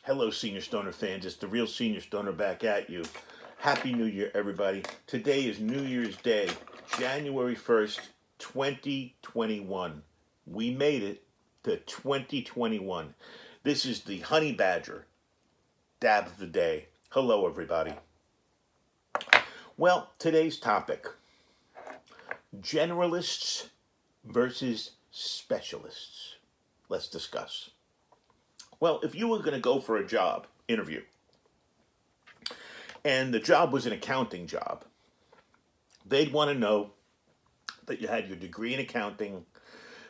Hello, Senior Stoner fans. It's the real Senior Stoner back at you. Happy New Year, everybody. Today is New Year's Day, January 1st, 2021. We made it to 2021. This is the Honey Badger dab of the day. Hello, everybody. Well, today's topic, generalists versus specialists. Let's discuss. Well, if you were going to go for a job interview, and the job was an accounting job, they'd want to know that you had your degree in accounting,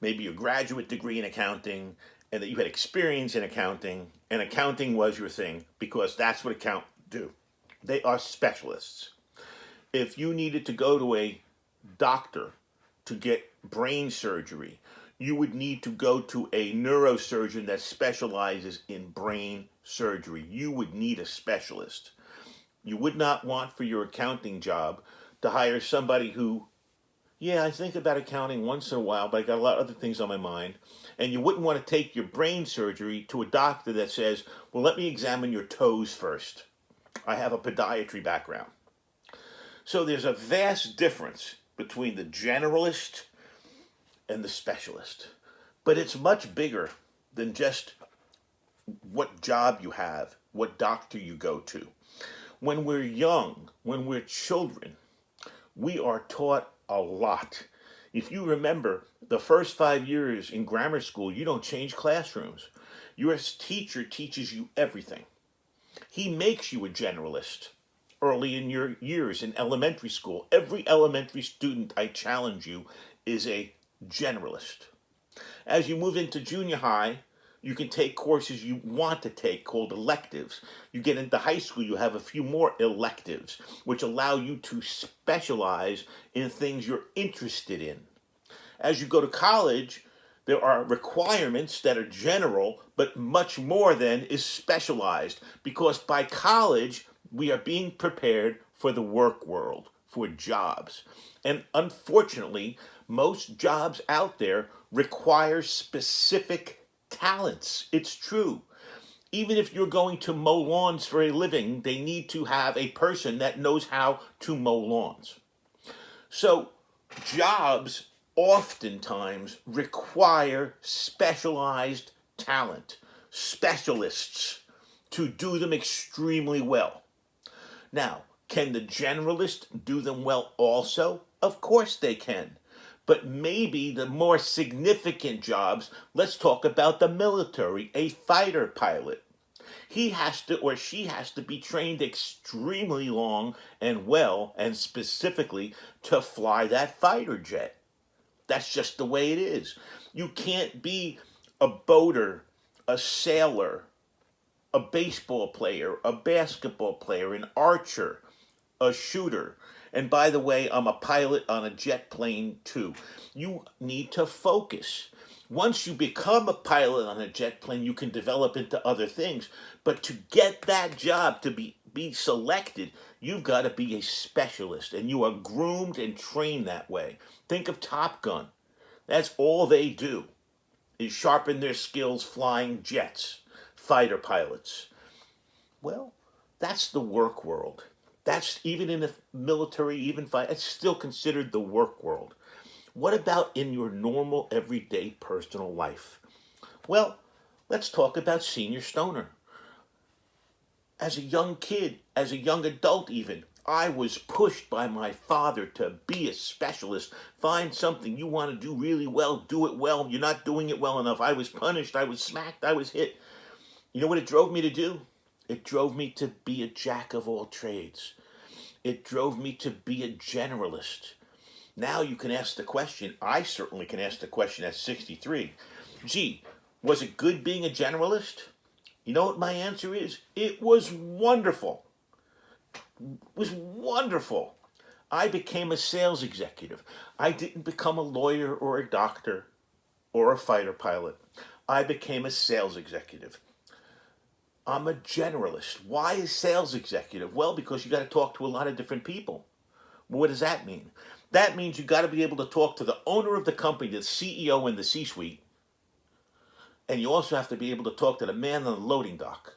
maybe your graduate degree in accounting, and that you had experience in accounting, and accounting was your thing, because that's what accountants do. They are specialists. If you needed to go to a doctor to get brain surgery, you would need to go to a neurosurgeon that specializes in brain surgery. You would need a specialist. You would not want for your accounting job to hire somebody who, I think about accounting once in a while, but I got a lot of other things on my mind. And you wouldn't want to take your brain surgery to a doctor that says, well, let me examine your toes first. I have a podiatry background. So there's a vast difference between the generalist and the specialist. But it's much bigger than just what job you have, what doctor you go to. When we're young, when we're children, we are taught a lot. If you remember, the first 5 years in grammar school, you don't change classrooms. Your teacher teaches you everything. He makes you a generalist early in your years in elementary school. Every elementary student, I challenge you, is a generalist. As you move into junior high, you can take courses you want to take called electives. You get into high school, you have a few more electives, which allow you to specialize in things you're interested in. As you go to college, there are requirements that are general, but much more than is specialized, because by college, we are being prepared for the work world, for jobs. And unfortunately, most jobs out there require specific talents. It's true. Even if you're going to mow lawns for a living, they need to have a person that knows how to mow lawns. So jobs oftentimes require specialized talent, specialists, to do them extremely well. Now, can the generalist do them well also? Of course they can. But maybe the more significant jobs, let's talk about the military, a fighter pilot. He has to, or she has to be trained extremely long and well and specifically to fly that fighter jet. That's just the way it is. You can't be a boater, a sailor, a baseball player, a basketball player, an archer, a shooter. And by the way, I'm a pilot on a jet plane too. You need to focus. Once you become a pilot on a jet plane, you can develop into other things. But to get that job, to be selected, you've got to be a specialist. And you are groomed and trained that way. Think of Top Gun. That's all they do, is sharpen their skills flying jets, fighter pilots. Well, that's the work world. That's even in the military, even fight, it's still considered the work world. What about in your normal, everyday, personal life? Well, let's talk about Senior Stoner. As a young kid, as a young adult even, I was pushed by my father to be a specialist. Find something you want to do really well, do it well. You're not doing it well enough. I was punished, I was smacked, I was hit. You know what it drove me to do? It drove me to be a jack of all trades. It drove me to be a generalist. Now you can ask the question, I certainly can ask the question at 63. Gee, was it good being a generalist? You know what my answer is? It was wonderful. It was wonderful. I became a sales executive. I didn't become a lawyer or a doctor or a fighter pilot. I became a sales executive. I'm a generalist. Why is sales executive? Well, because you got to talk to a lot of different people. What does that mean? That means you got to be able to talk to the owner of the company, the CEO and the C-suite. And you also have to be able to talk to the man on the loading dock.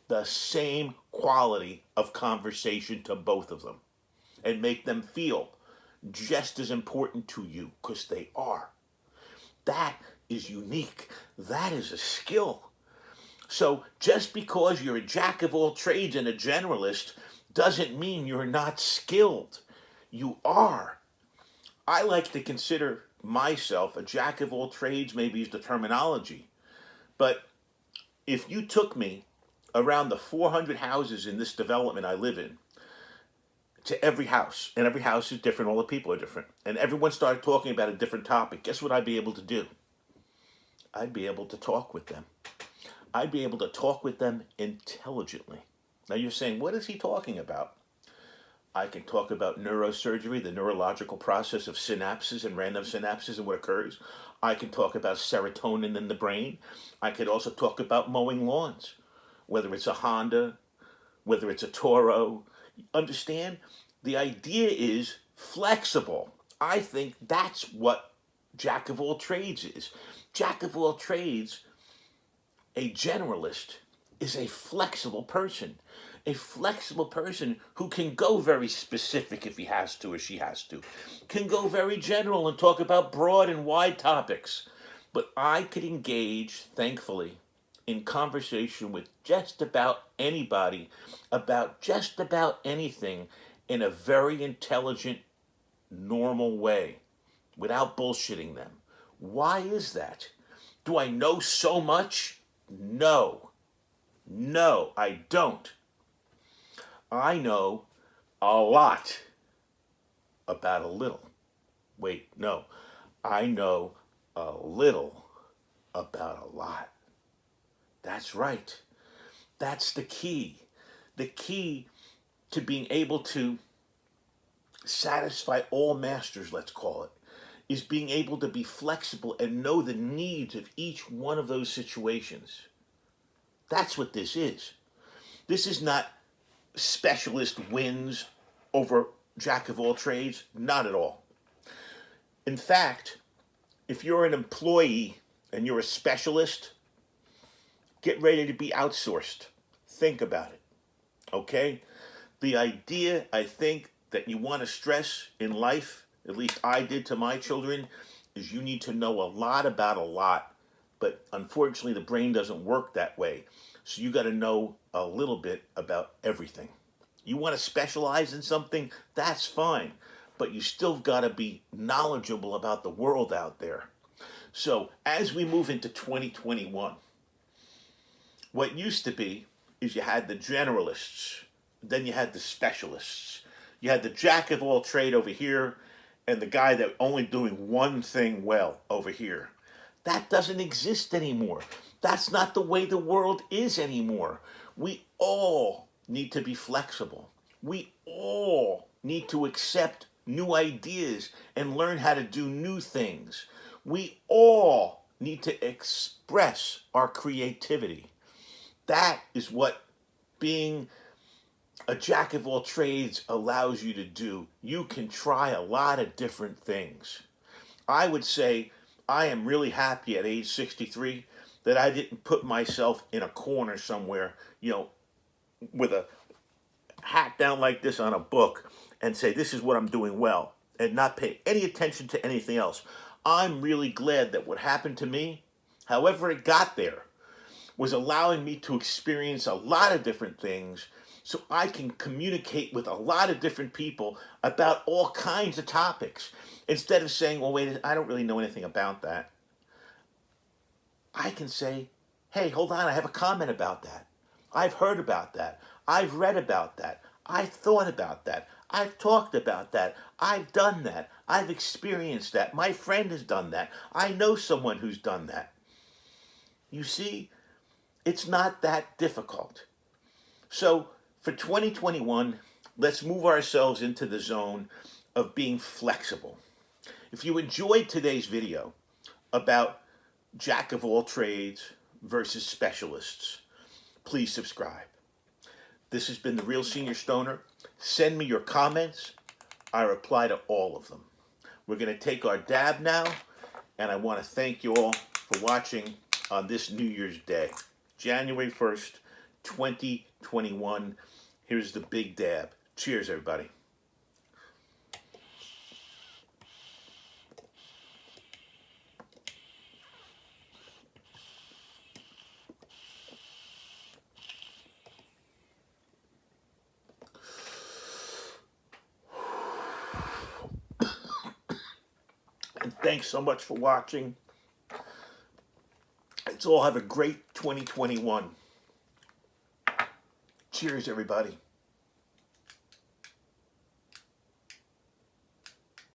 the same quality of conversation to both of them and make them feel just as important to you, because they are. That is unique. That is a skill. So just because you're a jack of all trades and a generalist doesn't mean you're not skilled. You are. I like to consider myself a jack of all trades, maybe is the terminology. But if you took me around the 400 houses in this development I live in, to every house, and every house is different, all the people are different, and everyone started talking about a different topic, guess what I'd be able to do? I'd be able to talk with them. I'd be able to talk with them intelligently. Now you're saying, what is he talking about? I can talk about neurosurgery, the neurological process of synapses and random synapses and what occurs. I can talk about serotonin in the brain. I could also talk about mowing lawns, whether it's a Honda, whether it's a Toro. Understand? The idea is flexible. I think that's what jack of all trades is. Jack of all trades, a generalist, is a flexible person. A flexible person who can go very specific if he has to or she has to. Can go very general and talk about broad and wide topics. But I could engage, thankfully, in conversation with just about anybody about just about anything in a very intelligent, normal way without bullshitting them. Why is that? Do I know so much? No. No, I don't. I know a lot about a little. Wait, no. I know a little about a lot. That's right. That's the key. The key to being able to satisfy all masters, let's call it, is being able to be flexible and know the needs of each one of those situations. That's what this is. This is not specialist wins over jack of all trades. Not at all. In fact, if you're an employee and you're a specialist, get ready to be outsourced. Think about it. Okay? The idea, I think, that you want to stress in life, at least I did to my children, is you need to know a lot about a lot. But unfortunately, the brain doesn't work that way. So you got to know a little bit about everything. You want to specialize in something? That's fine. But you still got to be knowledgeable about the world out there. So as we move into 2021, what used to be is you had the generalists, then you had the specialists. You had the jack of all trade over here and the guy that only doing one thing well over here. That doesn't exist anymore. That's not the way the world is anymore. We all need to be flexible. We all need to accept new ideas and learn how to do new things. We all need to express our creativity. That is what being a jack of all trades allows you to do. You can try a lot of different things. I would say I am really happy at age 63 that I didn't put myself in a corner somewhere, with a hat down like this on a book and say, this is what I'm doing well, and not pay any attention to anything else. I'm really glad that what happened to me, however it got there, was allowing me to experience a lot of different things so I can communicate with a lot of different people about all kinds of topics. Instead of saying, well, wait, I don't really know anything about that. I can say, hey, hold on, I have a comment about that. I've heard about that. I've read about that. I've thought about that. I've talked about that. I've done that. I've experienced that. My friend has done that. I know someone who's done that. You see, it's not that difficult. So for 2021, let's move ourselves into the zone of being flexible. If you enjoyed today's video about jack of all trades versus specialists, please subscribe. This has been The Real Senior Stoner. Send me your comments. I reply to all of them. We're going to take our dab now, and I want to thank you all for watching on this New Year's Day, January 1st, 2021. Here's the big dab. Cheers, everybody. And thanks so much for watching. Let's all have a great 2021. Cheers, everybody.